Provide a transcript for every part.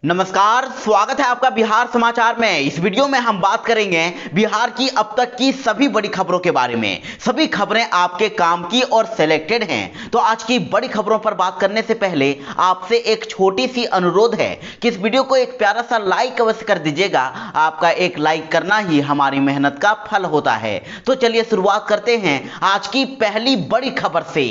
नमस्कार, स्वागत है आपका बिहार समाचार में। इस वीडियो में हम बात करेंगे बिहार की अब तक की सभी बड़ी खबरों के बारे में। सभी खबरें आपके काम की और सिलेक्टेड हैं। तो आज की बड़ी खबरों पर बात करने से पहले आपसे एक छोटी सी अनुरोध है कि इस वीडियो को एक प्यारा सा लाइक अवश्य कर दीजिएगा। आपका एक लाइक करना ही हमारी मेहनत का फल होता है। तो चलिए शुरुआत करते हैं आज की पहली बड़ी खबर से।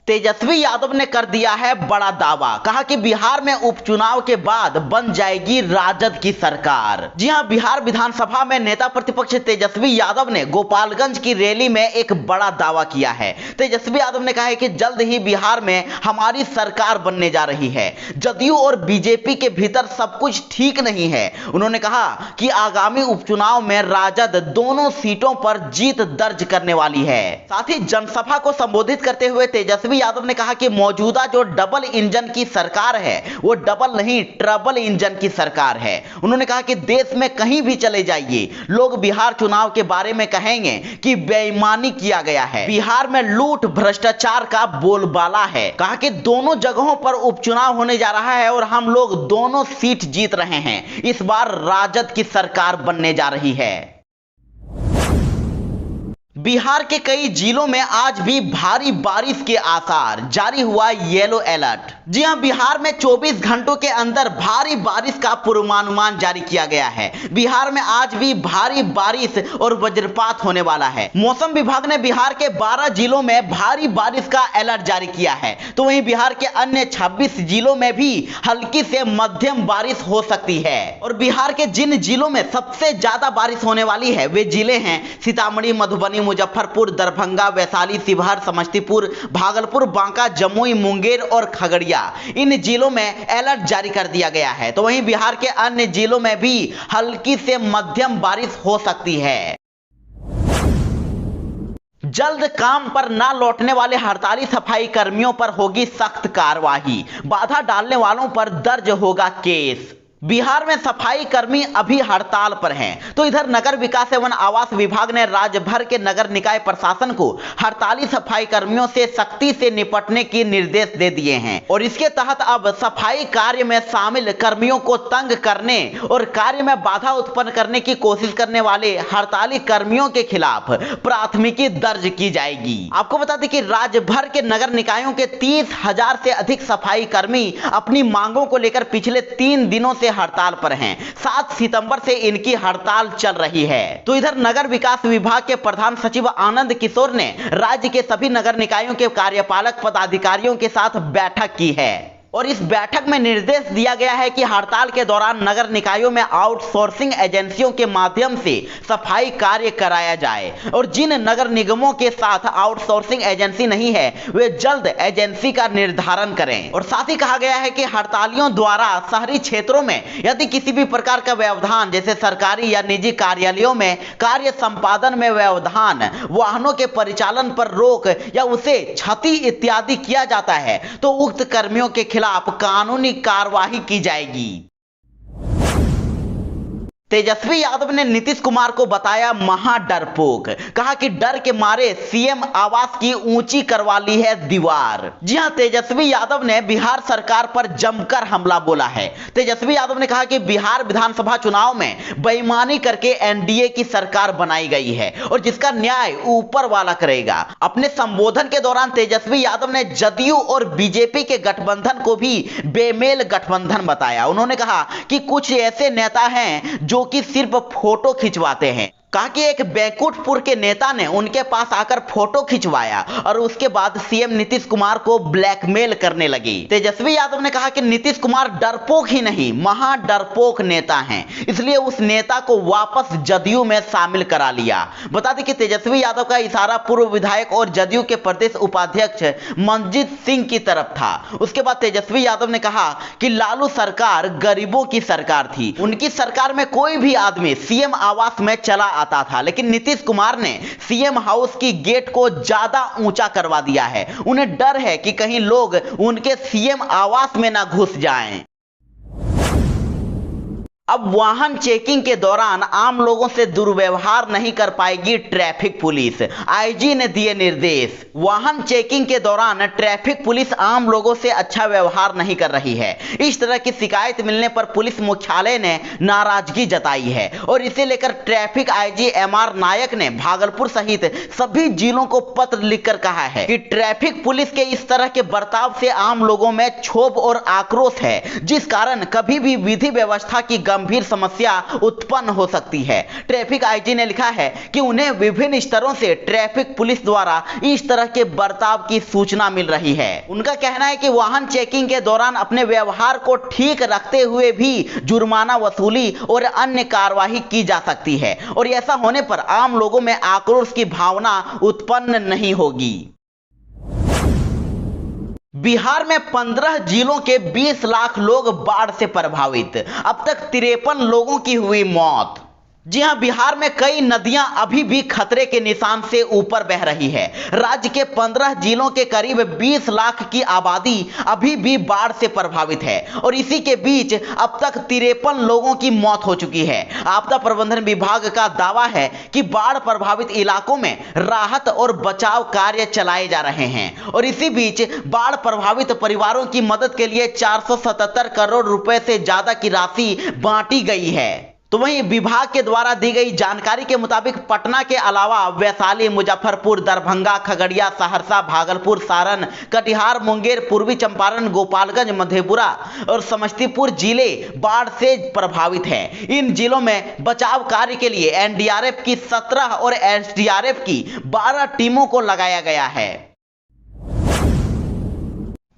तेजस्वी यादव ने कर दिया है बड़ा दावा, कहा कि बिहार में उपचुनाव के बाद बन जाएगी राजद की सरकार। जी हां, बिहार विधानसभा में नेता प्रतिपक्ष तेजस्वी यादव ने गोपालगंज की रैली में एक बड़ा दावा किया है। तेजस्वी यादव ने कहा है कि जल्द ही बिहार में हमारी सरकार बनने जा रही है। जदयू और बीजेपी के भीतर सब कुछ ठीक नहीं है। उन्होंने कहा कि आगामी उपचुनाव में राजद दोनों सीटों पर जीत दर्ज करने वाली है। साथ ही जनसभा को संबोधित करते हुए तेजस्वी यादव ने कहा कि मौजूदा जो डबल इंजन की सरकार है वो डबल नहीं ट्रबल इंजन की सरकार है। उन्होंने कहा कि देश में कहीं भी चले जाइए, लोग बिहार चुनाव के बारे में कहेंगे कि बेईमानी किया गया है, बिहार में लूट भ्रष्टाचार का बोलबाला है। कहा कि दोनों जगहों पर उपचुनाव होने जा रहा है और हम लोग दोनों सीट जीत रहे हैं। इस बार राजद की सरकार बनने जा रही है। बिहार के कई जिलों में आज भी भारी बारिश के आसार, जारी हुआ येलो अलर्ट। जी हां, बिहार में 24 घंटों के अंदर भारी बारिश का पूर्वानुमान जारी किया गया है। बिहार में आज भी भारी बारिश और वज्रपात होने वाला है। मौसम विभाग ने बिहार के 12 जिलों में भारी बारिश का अलर्ट जारी किया है, तो वहीं बिहार के अन्य 26 जिलों में भी हल्की से मध्यम बारिश हो सकती है। और बिहार के जिन जिलों में सबसे ज्यादा बारिश होने वाली है वे जिले हैं सीतामढ़ी, मधुबनी, मुजफ्फरपुर, दरभंगा, वैशाली, शिवहर, समस्तीपुर, भागलपुर, बांका, जमुई, मुंगेर और खगड़िया। इन जिलों में अलर्ट जारी कर दिया गया है। तो वहीं बिहार के अन्य जिलों में भी हल्की से मध्यम बारिश हो सकती है। जल्द काम पर ना लौटने वाले हड़ताली सफाई कर्मियों पर होगी सख्त कार्रवाई, बाधा डालने वालों पर दर्ज होगा केस। बिहार में सफाई कर्मी अभी हड़ताल पर हैं, तो इधर नगर विकास एवं आवास विभाग ने राज्य भर के नगर निकाय प्रशासन को हड़ताली सफाई कर्मियों से सख्ती से निपटने के निर्देश दे दिए हैं। और इसके तहत अब सफाई कार्य में शामिल कर्मियों को तंग करने और कार्य में बाधा उत्पन्न करने की कोशिश करने वाले हड़ताली कर्मियों के खिलाफ प्राथमिकी दर्ज की जाएगी। आपको बता दें कि राज्य भर के नगर निकायों के 30,000 से अधिक सफाई कर्मी अपनी मांगों को लेकर पिछले 3 दिनों से हड़ताल पर हैं। 7 सितंबर से इनकी हड़ताल चल रही है। तो इधर नगर विकास विभाग के प्रधान सचिव आनंद किशोर ने राज्य के सभी नगर निकायों के कार्यपालक पदाधिकारियों के साथ बैठक की है और इस बैठक में निर्देश दिया गया है कि हड़ताल के दौरान नगर निकायों में आउटसोर्सिंग एजेंसियों के माध्यम से सफाई कार्य कराया जाए और जिन नगर निगमों के साथ आउटसोर्सिंग एजेंसी नहीं है वे जल्द एजेंसी का निर्धारण करें। और साथ ही कहा गया है कि हड़तालियों द्वारा शहरी क्षेत्रों में यदि किसी भी प्रकार का व्यवधान, जैसे सरकारी या निजी कार्यालयों में कार्य संपादन में व्यवधान, वाहनों के परिचालन पर रोक या उसे क्षति इत्यादि किया जाता है तो उक्त कर्मियों के खिलाफ कानूनी कार्रवाई की जाएगी। तेजस्वी यादव ने नीतीश कुमार को बताया महा डरपोक, कहा कि डर के मारे सीएम आवास की ऊंची करवा ली है दीवार। जी हां, तेजस्वी यादव ने बिहार सरकार पर जमकर हमला बोला है। तेजस्वी यादव ने कहा कि बिहार विधानसभा चुनाव में बेईमानी करके एनडीए की सरकार बनाई गई है और जिसका न्याय ऊपर वाला करेगा। अपने संबोधन के दौरान तेजस्वी यादव ने जदयू और बीजेपी के गठबंधन को भी बेमेल गठबंधन बताया। उन्होंने कहा कि कुछ ऐसे नेता हैं जो कि सिर्फ फोटो खिंचवाते हैं। कहा कि एक बैकुंठपुर के नेता ने उनके पास आकर फोटो खिंचवाया और उसके बाद सीएम नीतीश कुमार को ब्लैकमेल करने लगी। तेजस्वी यादव ने कहा कि नीतीश कुमार डरपोक ही नहीं महा डरपोक नेता हैं, इसलिए उस नेता को वापस जदयू में शामिल करा लिया। बता दें कि तेजस्वी यादव का इशारा पूर्व विधायक और जदयू के प्रदेश उपाध्यक्ष मनजीत सिंह की तरफ था। उसके बाद तेजस्वी यादव ने कहा कि लालू सरकार गरीबों की सरकार थी, उनकी सरकार में कोई भी आदमी सीएम आवास में चला आता था, लेकिन नीतीश कुमार ने सीएम हाउस की गेट को ज्यादा ऊंचा करवा दिया है। उन्हें डर है कि कहीं लोग उनके सीएम आवास में ना घुस जाएं। अब वाहन चेकिंग के दौरान आम लोगों से दुर्व्यवहार नहीं कर पाएगी ट्रैफिक पुलिस, आईजी ने दिए निर्देश। वाहन चेकिंग के दौरान ट्रैफिक पुलिस आम लोगों से अच्छा व्यवहार नहीं कर रही है। इस तरह की शिकायत मिलने पर पुलिस मुख्यालय ने नाराजगी जताई है और इसे लेकर ट्रैफिक आईजी एमआर नायक ने भागलपुर सहित सभी जिलों को पत्र लिखकर कहा है कि ट्रैफिक पुलिस के इस तरह के बर्ताव से आम लोगों में क्षोभ और आक्रोश है, जिस कारण कभी भी विधि व्यवस्था की गंभीर समस्या उत्पन्न हो सकती है। ट्रैफिक आईजी ने लिखा है कि उन्हें विभिन्न स्तरों से ट्रैफिक पुलिस द्वारा इस तरह के बर्ताव की सूचना मिल रही है। उनका कहना है कि वाहन चेकिंग के दौरान अपने व्यवहार को ठीक रखते हुए भी जुर्माना वसूली और अन्य कार्यवाही की जा सकती है और ऐसा होने पर आम लोगों में आक्रोश की भावना उत्पन्न नहीं होगी। बिहार में 15 जिलों के 20 लाख लोग बाढ़ से प्रभावित, अब तक 53 लोगों की हुई मौत। जी हां, बिहार में कई नदियां अभी भी खतरे के निशान से ऊपर बह रही है। राज्य के 15 जिलों के करीब 20 लाख की आबादी अभी भी बाढ़ से प्रभावित है और इसी के बीच अब तक 53 लोगों की मौत हो चुकी है। आपदा प्रबंधन विभाग का दावा है कि बाढ़ प्रभावित इलाकों में राहत और बचाव कार्य चलाए जा रहे हैं और इसी बीच बाढ़ प्रभावित परिवारों की मदद के लिए 477 करोड़ रुपए से ज्यादा की राशि बांटी गई है। तो वहीं विभाग के द्वारा दी गई जानकारी के मुताबिक पटना के अलावा वैशाली, मुजफ्फरपुर, दरभंगा, खगड़िया, सहरसा, भागलपुर, सारण, कटिहार, मुंगेर, पूर्वी चंपारण, गोपालगंज, मधेपुरा और समस्तीपुर जिले बाढ़ से प्रभावित हैं। इन जिलों में बचाव कार्य के लिए एनडीआरएफ की 17 और एसडीआरएफ की 12 टीमों को लगाया गया है।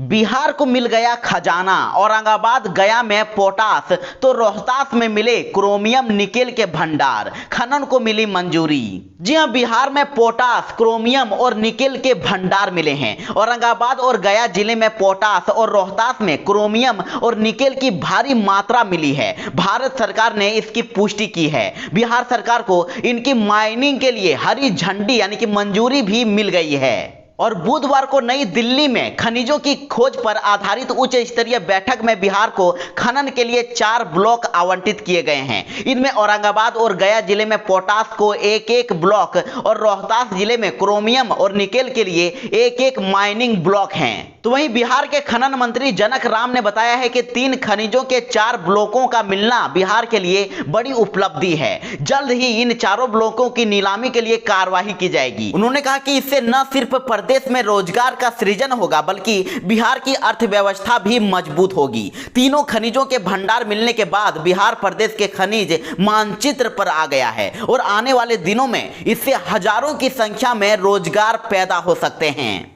बिहार को मिल गया खजाना, औरंगाबाद गया में पोटास तो रोहतास में मिले क्रोमियम निकेल के भंडार, खनन को मिली मंजूरी। जी हां, बिहार में पोटास, क्रोमियम और निकेल के भंडार मिले हैं। औरंगाबाद और गया जिले में पोटास और रोहतास में क्रोमियम और निकेल की भारी मात्रा मिली है। भारत सरकार ने इसकी पुष्टि की है। बिहार सरकार को इनकी माइनिंग के लिए हरी झंडी यानी कि मंजूरी भी मिल गई है। और बुधवार को नई दिल्ली में खनिजों की खोज पर आधारित उच्च स्तरीय बैठक में बिहार को खनन के लिए 4 ब्लॉक आवंटित किए गए हैं। इनमें औरंगाबाद और गया जिले में पोटास को एक ब्लॉक और रोहतास जिले में क्रोमियम और निकेल के लिए एक माइनिंग ब्लॉक हैं। तो वहीं बिहार के खनन मंत्री जनक राम ने बताया है कि 3 खनिजों के 4 ब्लॉकों का मिलना बिहार के लिए बड़ी उपलब्धि है। जल्द ही इन चारों ब्लॉकों की नीलामी के लिए कार्यवाही की जाएगी। उन्होंने कहा कि इससे न सिर्फ प्रदेश में रोजगार का सृजन होगा बल्कि बिहार की अर्थव्यवस्था भी मजबूत होगी। तीनों खनिजों के भंडार मिलने के बाद बिहार प्रदेश के खनिज मानचित्र पर आ गया है और आने वाले दिनों में इससे हजारों की संख्या में रोजगार पैदा हो सकते हैं।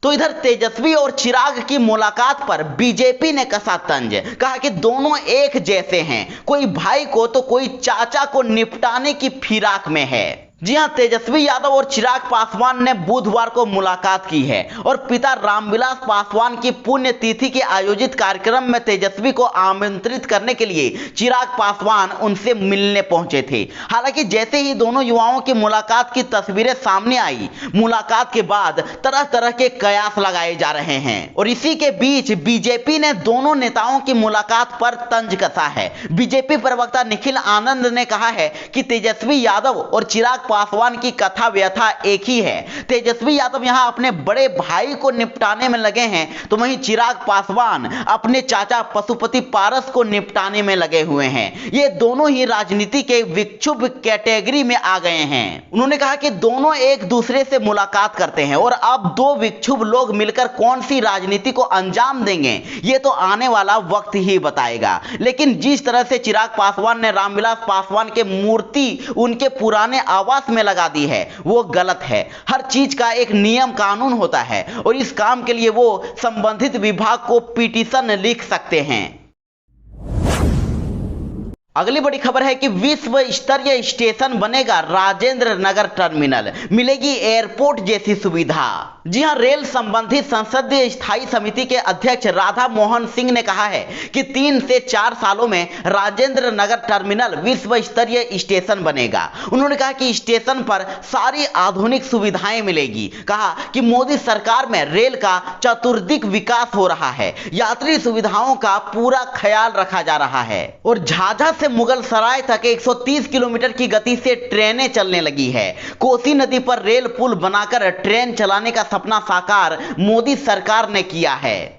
तो इधर तेजस्वी और चिराग की मुलाकात पर बीजेपी ने कसा तंज, कहा कि दोनों एक जैसे हैं, कोई भाई को तो कोई चाचा को निपटाने की फिराक में है। जी हां, तेजस्वी यादव और चिराग पासवान ने बुधवार को मुलाकात की है और पिता रामविलास पासवान की पुण्यतिथि के आयोजित कार्यक्रम में तेजस्वी को आमंत्रित करने के लिए चिराग पासवान उनसे मिलने पहुंचे थे। हालांकि जैसे ही दोनों युवाओं की मुलाकात की तस्वीरें सामने आई, मुलाकात के बाद तरह तरह के कयास लगाए जा रहे हैं और इसी के बीच बीजेपी ने दोनों नेताओं की मुलाकात पर तंज कसा है। बीजेपी प्रवक्ता निखिल आनंद ने कहा है कि तेजस्वी यादव और चिराग पासवान की कथा व्यथा एक ही है। तेजस्वी यादव यहां अपने बड़े भाई को निपटाने में लगे हैं तो वहीं चिराग पासवान अपने चाचा पशुपति पारस को निपटाने में लगे हुए हैं। ये दोनों ही राजनीति के विक्षुब्ध कैटेगरी में आ गए हैं। उन्होंने कहा कि दोनों एक दूसरे से मुलाकात करते हैं और अब 2 विक्षुब्ध लोग मिलकर कौन सी राजनीति को अंजाम देंगे ये तो आने वाला वक्त ही बताएगा। लेकिन जिस तरह से चिराग पासवान ने रामविलास पासवान के मूर्ति उनके पुराने आवास में लगा दी है वो गलत है। हर चीज का एक नियम कानून होता है और इस काम के लिए वो संबंधित विभाग को पिटीशन लिख सकते हैं। अगली बड़ी खबर है कि विश्व स्तरीय स्टेशन बनेगा राजेंद्र नगर टर्मिनल, मिलेगी एयरपोर्ट जैसी सुविधा। जी हां, रेल संबंधी संसदीय स्थायी समिति के अध्यक्ष राधा मोहन सिंह ने कहा है कि 3 से 4 सालों में राजेंद्र नगर टर्मिनल विश्व स्तरीय स्टेशन बनेगा। उन्होंने कहा कि स्टेशन पर सारी आधुनिक सुविधाएं मिलेगी। कहा कि मोदी सरकार में रेल का चतुर्दिक विकास हो रहा है, यात्री सुविधाओं का पूरा ख्याल रखा जा रहा है और झाझा से मुगल सराय तक 130 किलोमीटर की गति से ट्रेनें चलने लगी है। कोसी नदी पर रेल पुल बनाकर ट्रेन चलाने का सपना साकार मोदी सरकार ने किया है।